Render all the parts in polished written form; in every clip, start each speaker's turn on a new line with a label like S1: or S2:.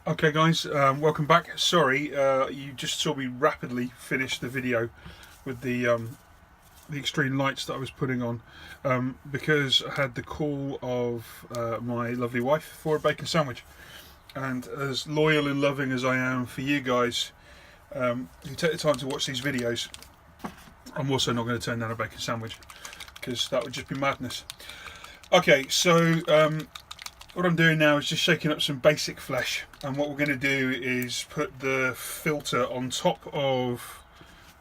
S1: Okay guys, welcome back. Sorry, you just saw me rapidly finish the video with the extreme lights that I was putting on because I had the call of my lovely wife for a bacon sandwich. And as loyal and loving as I am for you guys who take the time to watch these videos, I'm also not going to turn down a bacon sandwich because that would just be madness. Okay, so what I'm doing now is just shaking up some basic flesh, and what we're going to do is put the filter on top of,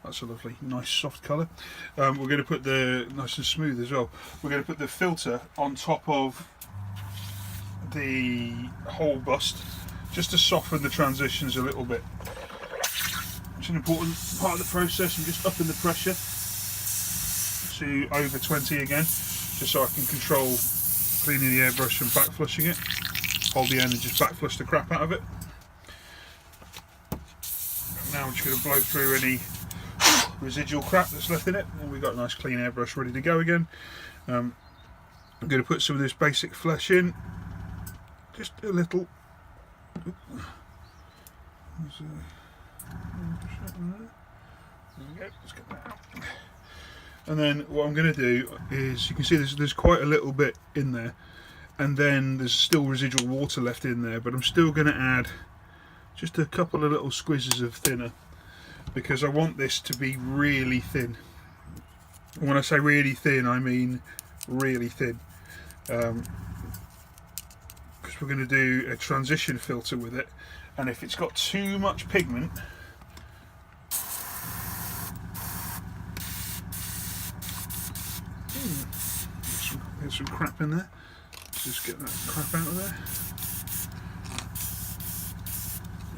S1: that's a lovely nice soft colour, we're going to put the, nice and smooth as well, we're going to put the filter on top of the whole bust just to soften the transitions a little bit. It's an important part of the process. I'm just upping the pressure to over 20 again, just so I can control cleaning the airbrush and back flushing it. Hold the end and just back flush the crap out of it. And now I'm just going to blow through any residual crap that's left in it, and we've got a nice clean airbrush ready to go again. I'm going to put some of this basic flesh in, just a little. There we go, let's get that out. And then what I'm going to do is, you can see there's quite a little bit in there, and then there's still residual water left in there, but I'm still going to add just a couple of little squizzes of thinner, because I want this to be really thin. And when I say really thin, I mean really thin, because we're going to do a transition filter with it, and if it's got too much pigment, there's some crap in there. Let's just get that crap out of there.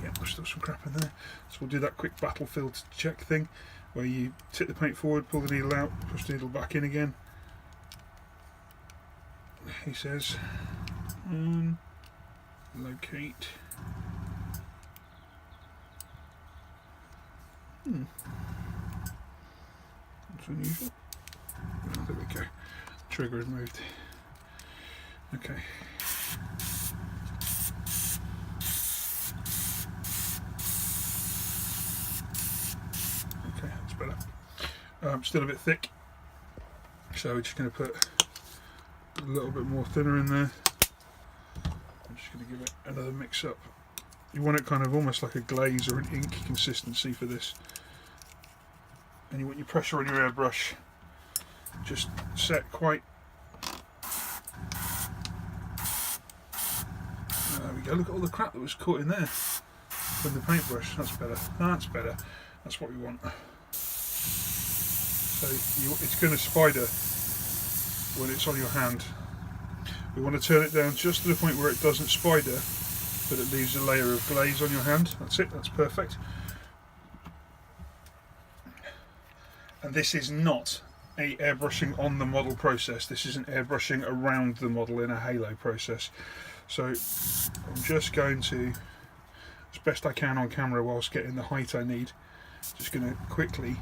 S1: Yeah, there's still some crap in there. So we'll do that quick battlefield check thing, where you tip the paint forward, pull the needle out, push the needle back in again. He says, locate. That's unusual. Oh, there we go. Trigger is moved. Okay. Okay, that's better. Still a bit thick, so we're just going to put a little bit more thinner in there. I'm just going to give it another mix up. You want it kind of almost like a glaze or an ink consistency for this, and you want your pressure on your airbrush just set quite. There we go, look at all the crap that was caught in there with the paintbrush. That's better, that's better, that's what we want. So it's going to spider when it's on your hand. We want to turn it down just to the point where it doesn't spider, but it leaves a layer of glaze on your hand. That's it, that's perfect. And this is not a airbrushing on the model process, this is an airbrushing around the model in a halo process. So I'm just going to, as best I can on camera whilst getting the height I need, just going to quickly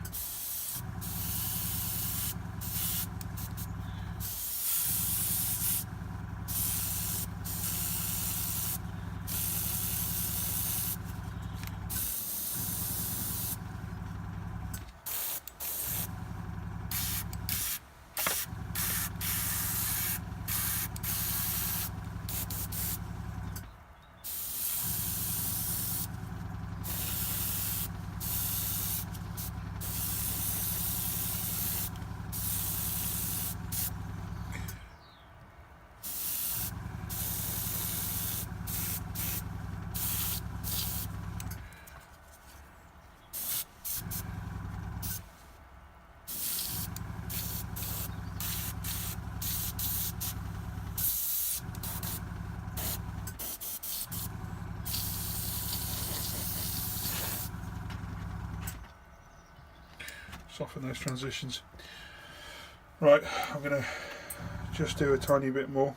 S1: soften those transitions. Right, I'm going to just do a tiny bit more.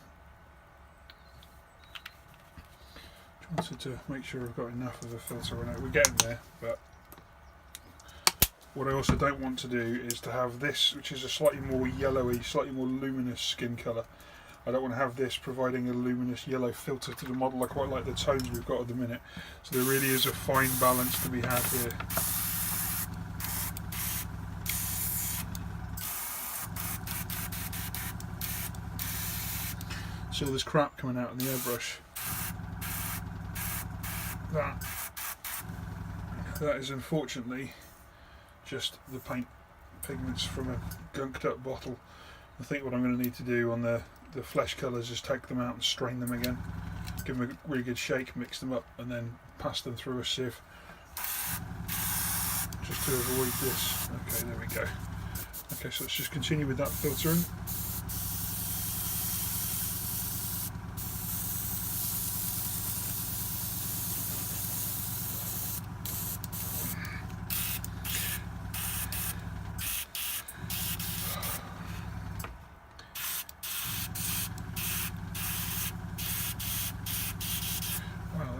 S1: Wanted to make sure I've got enough of a filter in it. We're getting there, but what I also don't want to do is to have this, which is a slightly more yellowy, slightly more luminous skin colour. I don't want to have this providing a luminous yellow filter to the model. I quite like the tones we've got at the minute. So there really is a fine balance to be had here. See all this crap coming out in the airbrush. That is unfortunately just the paint pigments from a gunked up bottle. I think what I'm going to need to do on the flesh colours is take them out and strain them again, give them a really good shake, mix them up and then pass them through a sieve just to avoid this. Okay, there we go. Okay, so let's just continue with that filtering.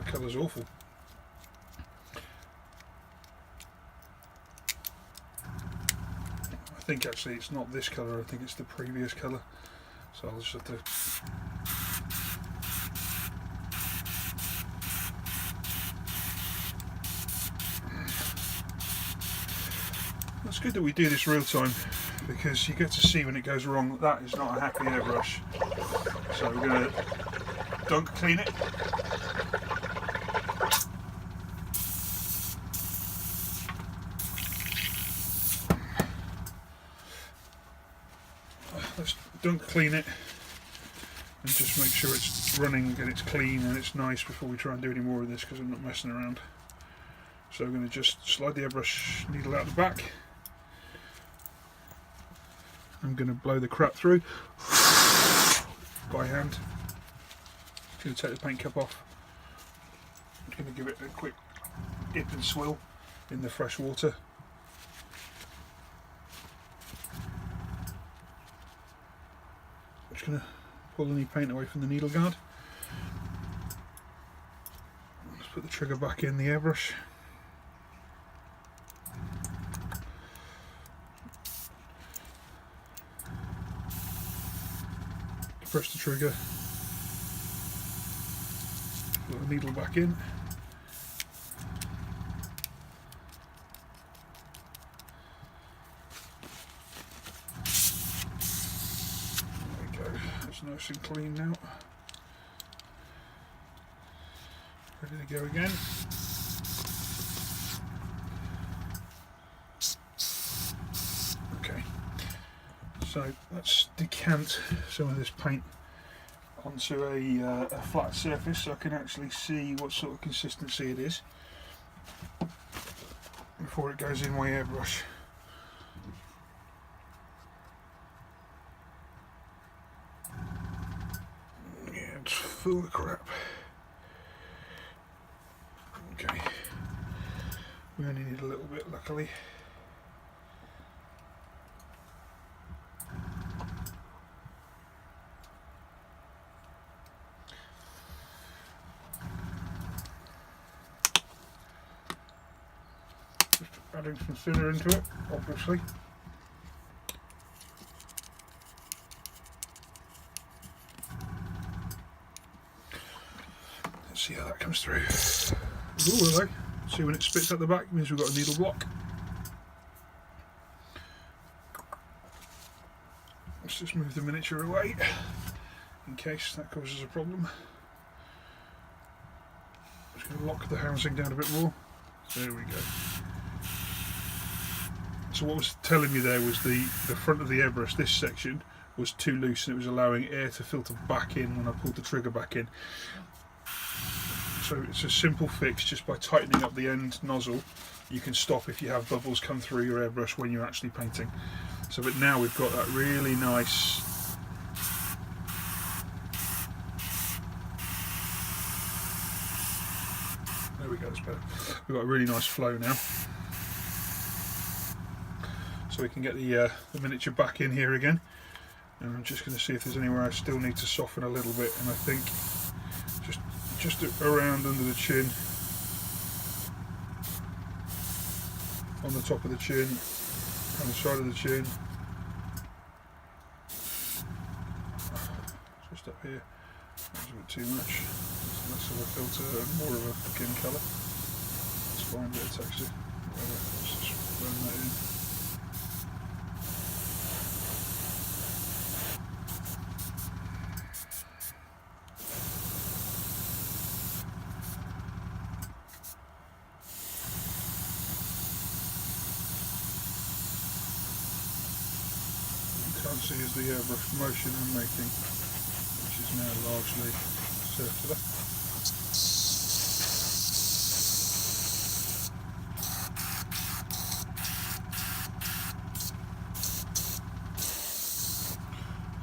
S1: Colour's awful. I think actually it's not this colour, I think it's the previous colour. So I'll just have to... It's good that we do this real time because you get to see when it goes wrong. That is not a happy airbrush. So we're going to dunk clean it. Let's dunk clean it and just make sure it's running and it's clean and it's nice before we try and do any more of this, because I'm not messing around. So I'm going to just slide the airbrush needle out the back. I'm going to blow the crap through by hand. I'm going to take the paint cap off. I'm going to give it a quick dip and swill in the fresh water. Just going to pull any paint away from the needle guard. Let's put the trigger back in the airbrush. Press the trigger, put the needle back in. There we go, it's nice and clean now. Ready to go again. Okay. So let's decant some of this paint onto a flat surface so I can actually see what sort of consistency it is before it goes in my airbrush. Yeah, it's full of crap. Okay, we only need a little bit, luckily. Adding some thinner into it, obviously. Let's see how that comes through. Ooh, hello. See when it spits at the back, means we've got a needle block. Let's just move the miniature away in case that causes a problem. Just going to lock the housing down a bit more. There we go. So what was telling me there was the front of the airbrush, this section was too loose and it was allowing air to filter back in when I pulled the trigger back in. So it's a simple fix. Just by tightening up the end nozzle you can stop if you have bubbles come through your airbrush when you're actually painting. So but now we've got that really nice there we go, that's better. We've got a really nice flow now. So we can get the miniature back in here again, and I'm just going to see if there's anywhere I still need to soften a little bit, and I think just around under the chin, on the top of the chin, on the side of the chin, just here. That's a bit too much. It's less of a filter and more of a skin colour. It's fine, bit of texture. Let's just blend that in. Can't see is the airbrush motion I'm making, which is now largely circular.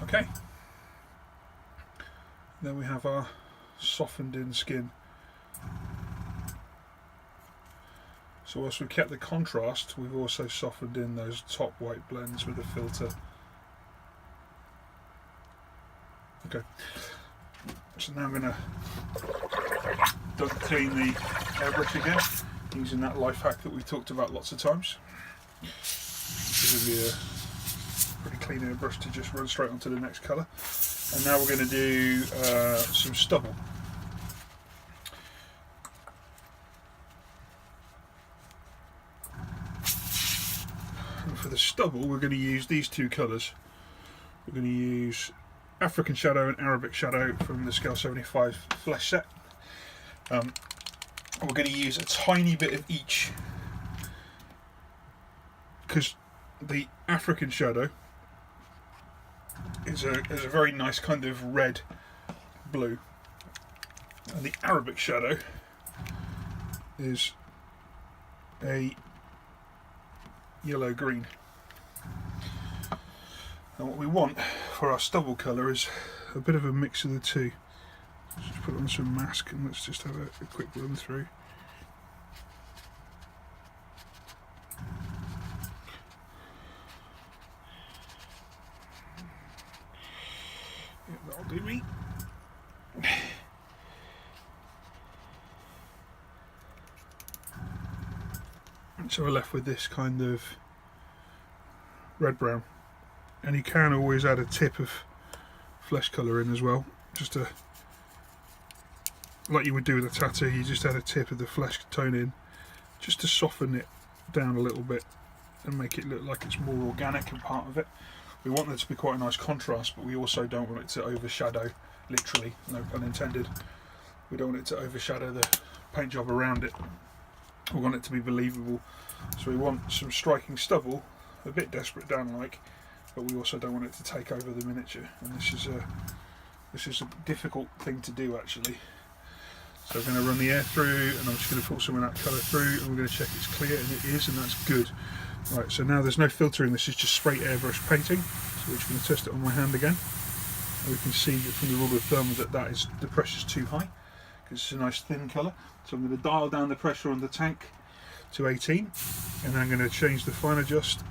S1: Okay, then we have our softened in skin. So whilst we kept the contrast, we've also softened in those top white blends with the filter. Okay, so now I'm going to double clean the airbrush again, using that life hack that we talked about lots of times. This is going to be a pretty clean airbrush to just run straight onto the next colour. And now we're going to do some stubble. And for the stubble, we're going to use these two colours. We're going to use African Shadow and Arabic Shadow from the Scale 75 flesh set. We're going to use a tiny bit of each, because the African Shadow is a very nice kind of red blue, and the Arabic Shadow is a yellow green. And what we want for our stubble colour is a bit of a mix of the two. Let's just put on some mask and let's just have a quick run through. Yeah, that'll do me. So we're left with this kind of red-brown. And you can always add a tip of flesh colour in as well, just to, like you would do with a tattoo, you just add a tip of the flesh tone in, just to soften it down a little bit and make it look like it's more organic and part of it. We want there to be quite a nice contrast, but we also don't want it to overshadow, literally, no pun intended, we don't want it to overshadow the paint job around it. We want it to be believable, so we want some striking stubble, a bit Desperate Dan-like, but we also don't want it to take over the miniature, and this is a difficult thing to do actually. So I'm going to run the air through, and I'm just going to put some of that colour through, and we're going to check it's clear, and it is, and that's good. Right, so now there's no filtering, this is just straight airbrush painting, so we're just going to test it on my hand again, and we can see from the rule of thumb that the pressure's too high, because it's a nice thin colour. So I'm going to dial down the pressure on the tank to 18, and then I'm going to change the fine adjust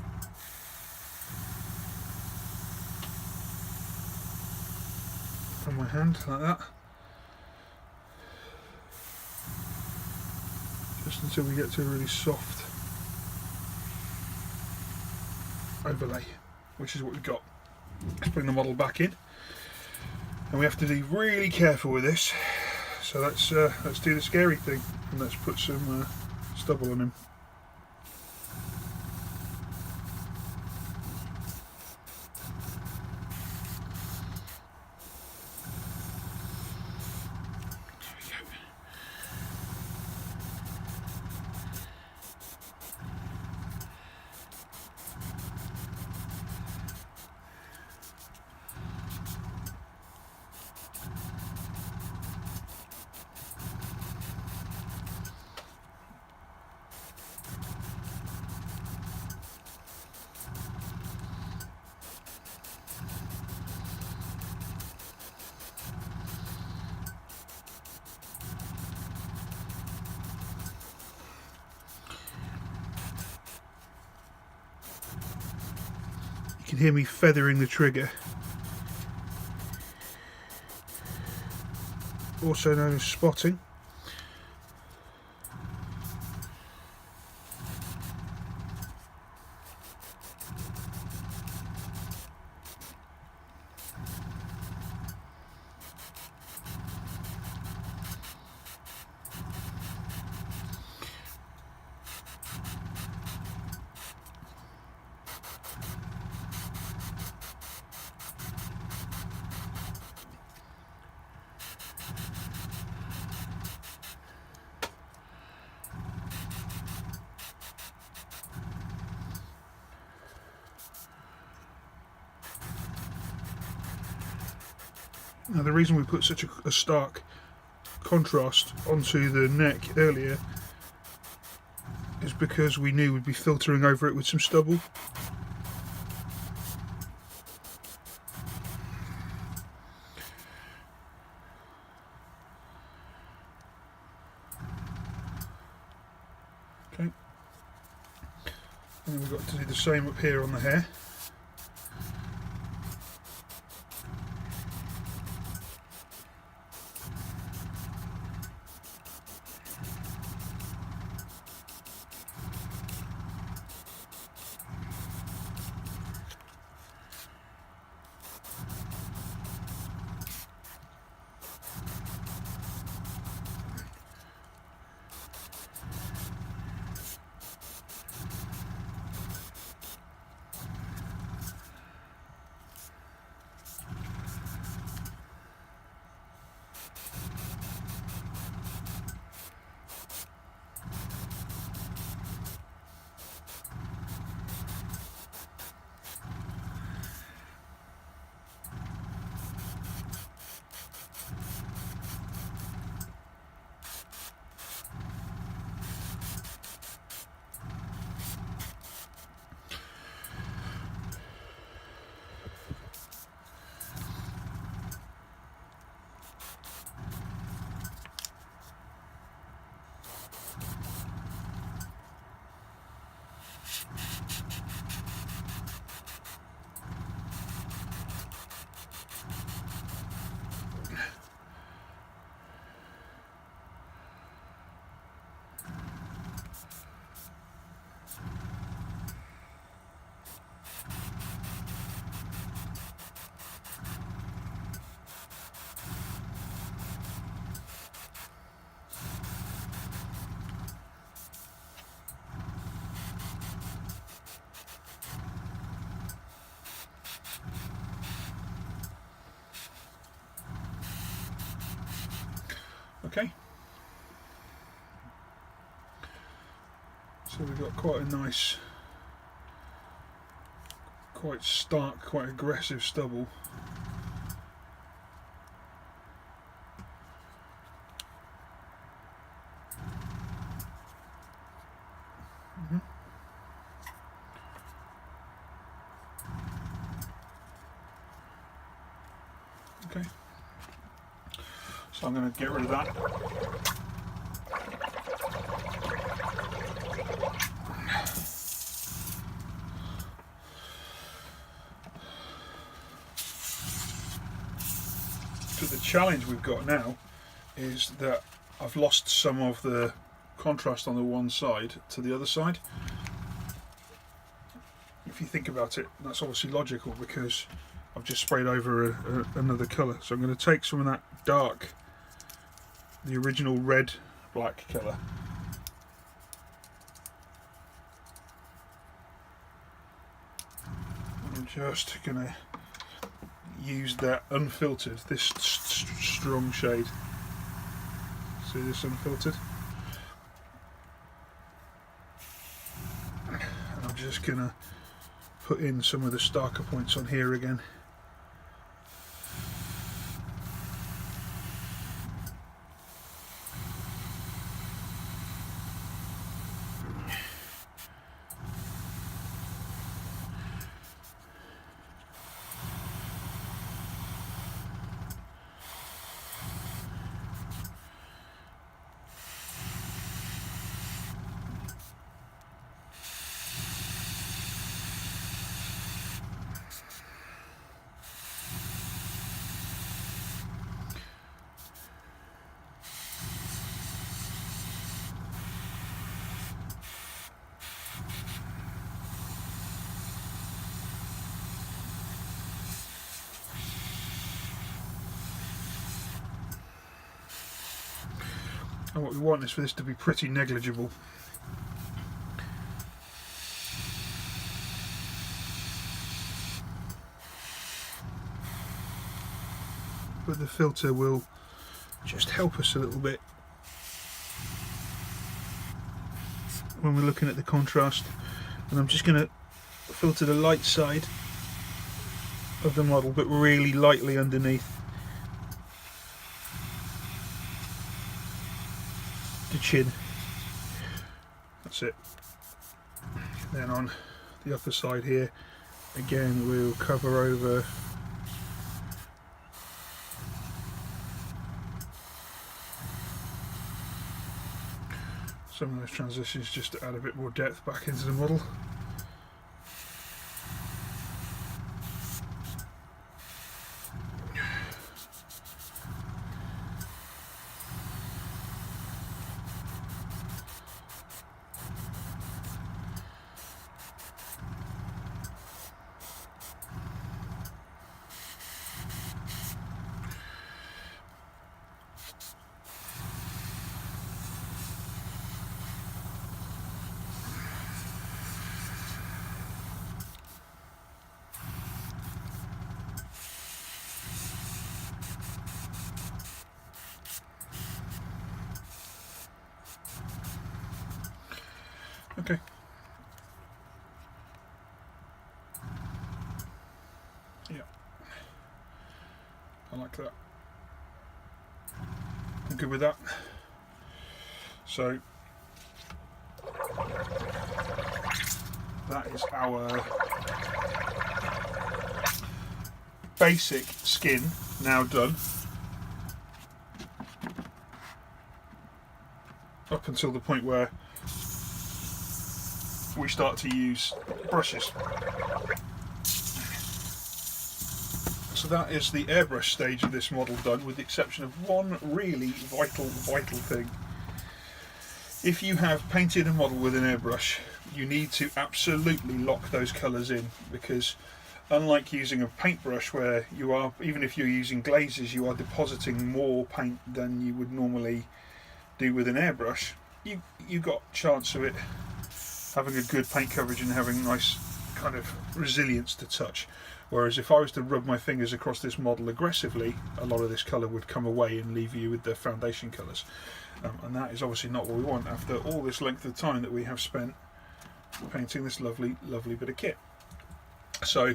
S1: on my hand like that, just until we get to a really soft overlay, which is what we've got. Let's bring the model back in, and we have to be really careful with this. So let's do the scary thing, and let's put some stubble on him. You can hear me feathering the trigger, also known as spotting. Now the reason we put such a stark contrast onto the neck earlier is because we knew we'd be filtering over it with some stubble. Okay, and we've got to do the same up here on the hair. Okay, so we've got quite a nice, quite stark, quite aggressive stubble. Okay, so I'm going to get rid of that. So the challenge we've got now is that I've lost some of the contrast on the one side to the other side. If you think about it, that's obviously logical because I've just sprayed over another colour. So I'm going to take some of that dark, the original red black colour, I'm just going to use that unfiltered, this strong shade. See this unfiltered? And I'm just going to put in some of the starker points on here again. And what we want is for this to be pretty negligible. But the filter will just help us a little bit when we're looking at the contrast. And I'm just going to filter the light side of the model, but really lightly underneath, the chin. That's it. Then on the upper side here, again we'll cover over some of those transitions just to add a bit more depth back into the model. Okay. Yeah. I like that. I'm good with that. So that is our basic skin now done. Up until the point where we start to use brushes. So that is the airbrush stage of this model done, with the exception of one really vital thing. If you have painted a model with an airbrush, you need to absolutely lock those colours in, because unlike using a paintbrush where you are, even if you're using glazes, you are depositing more paint than you would normally do with an airbrush, you got chance of it having a good paint coverage and having nice kind of resilience to touch. Whereas if I was to rub my fingers across this model aggressively, a lot of this colour would come away and leave you with the foundation colours. And that is obviously not what we want after all this length of time that we have spent painting this lovely bit of kit. So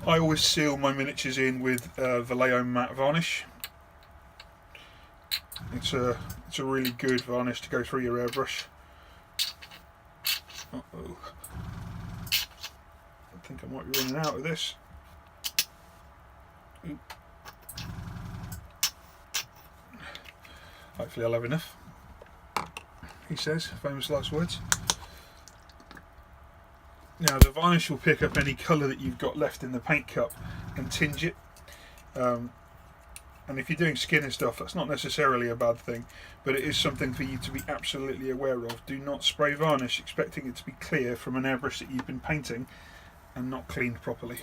S1: I always seal my miniatures in with Vallejo matte varnish. It's a really good varnish to go through your airbrush. Uh-oh. I think I might be running out of this. Oop. Hopefully I'll have enough, he says, famous last words. Now the varnish will pick up any colour that you've got left in the paint cup and tinge it. And if you're doing skin and stuff, that's not necessarily a bad thing, but it is something for you to be absolutely aware of. Do not spray varnish expecting it to be clear from an airbrush that you've been painting and not cleaned properly.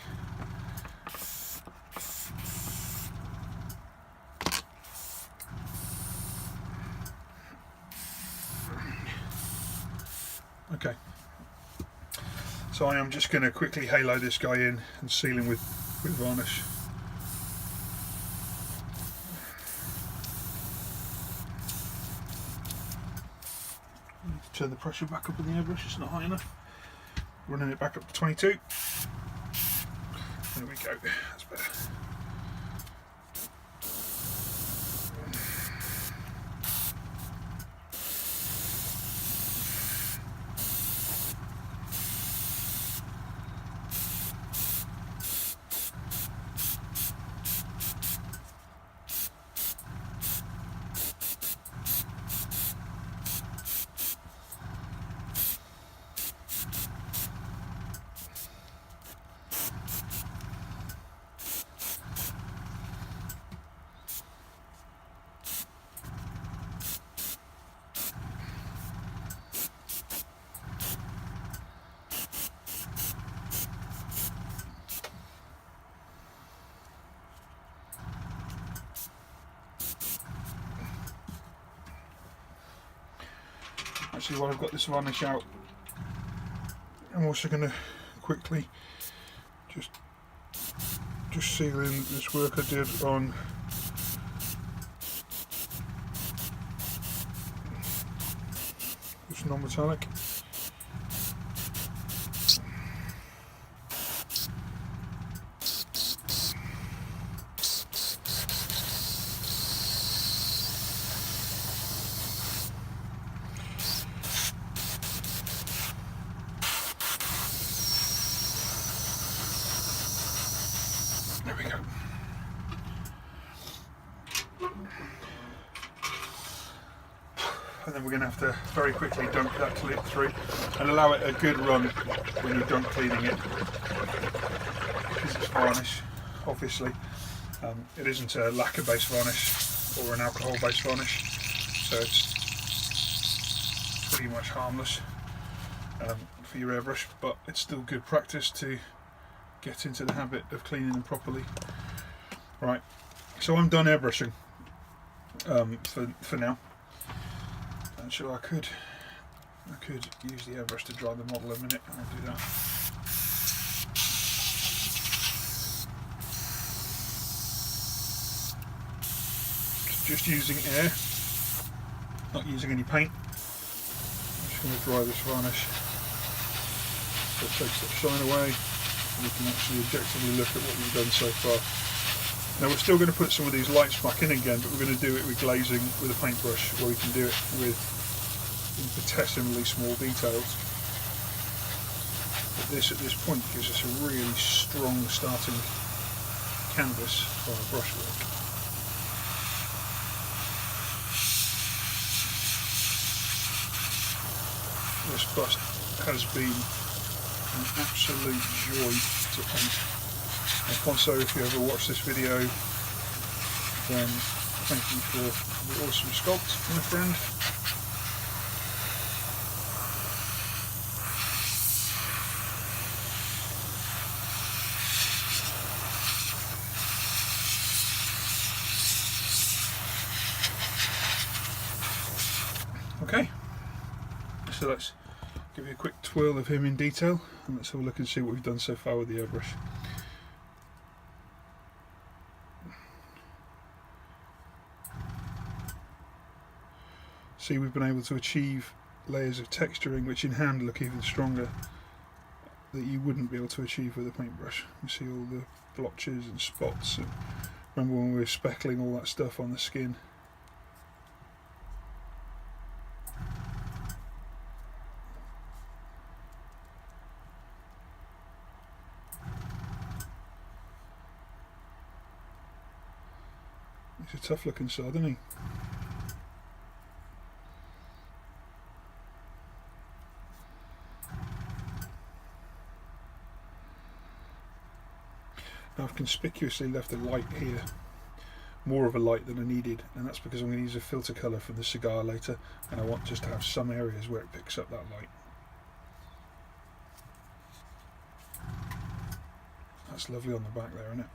S1: Okay, so I am just going to quickly halo this guy in and seal him with varnish. Turn the pressure back up in the airbrush, it's not high enough. Running it back up to 22. There we go, that's better. Actually, while I've got this varnish out, I'm also going to quickly just seal in this work I did on this non-metallic. and then we're going to have to very quickly dunk that through and allow it a good run when you're dunk cleaning it, because it's varnish, obviously. It isn't a lacquer based varnish or an alcohol based varnish, so it's pretty much harmless for your airbrush, but it's still good practice to get into the habit of cleaning them properly. Right, so I'm done airbrushing for now. Actually, I could use the airbrush to dry the model in a minute. I'll do that. Just using air, not using any paint. I'm just going to dry this varnish so it takes that shine away, and you can actually objectively look at what we've done so far. Now we're still going to put some of these lights back in again, but we're going to do it with glazing with a paintbrush, where we can do it with infinitesimally small details. But this at this point gives us a really strong starting canvas for our brushwork. This bust has been an absolute joy to paint. Alfonso, if you ever watch this video, then thank you for the awesome sculpt, my friend. Okay, so let's give you a quick twirl of him in detail, and let's have a look and see what we've done so far with the airbrush. See, we've been able to achieve layers of texturing which in hand look even stronger, that you wouldn't be able to achieve with a paintbrush. You see all the blotches and spots, and remember when we were speckling all that stuff on the skin. He's a tough looking sod, isn't he? Now I've conspicuously left a light here, more of a light than I needed, and that's because I'm going to use a filter colour from the cigar later, and I want just to have some areas where it picks up that light. That's lovely on the back there, isn't it?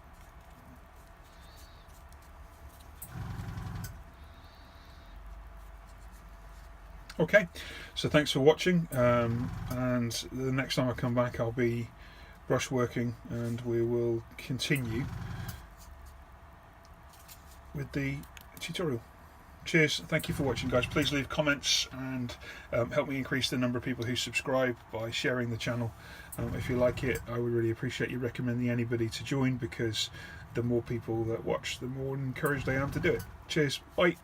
S1: Okay, so thanks for watching, and the next time I come back I'll be brush working, and we will continue with the tutorial. Cheers, thank you for watching, guys. Please leave comments and help me increase the number of people who subscribe by sharing the channel. If you like it, I would really appreciate you recommending anybody to join, because the more people that watch, the more encouraged I am to do it. Cheers, bye.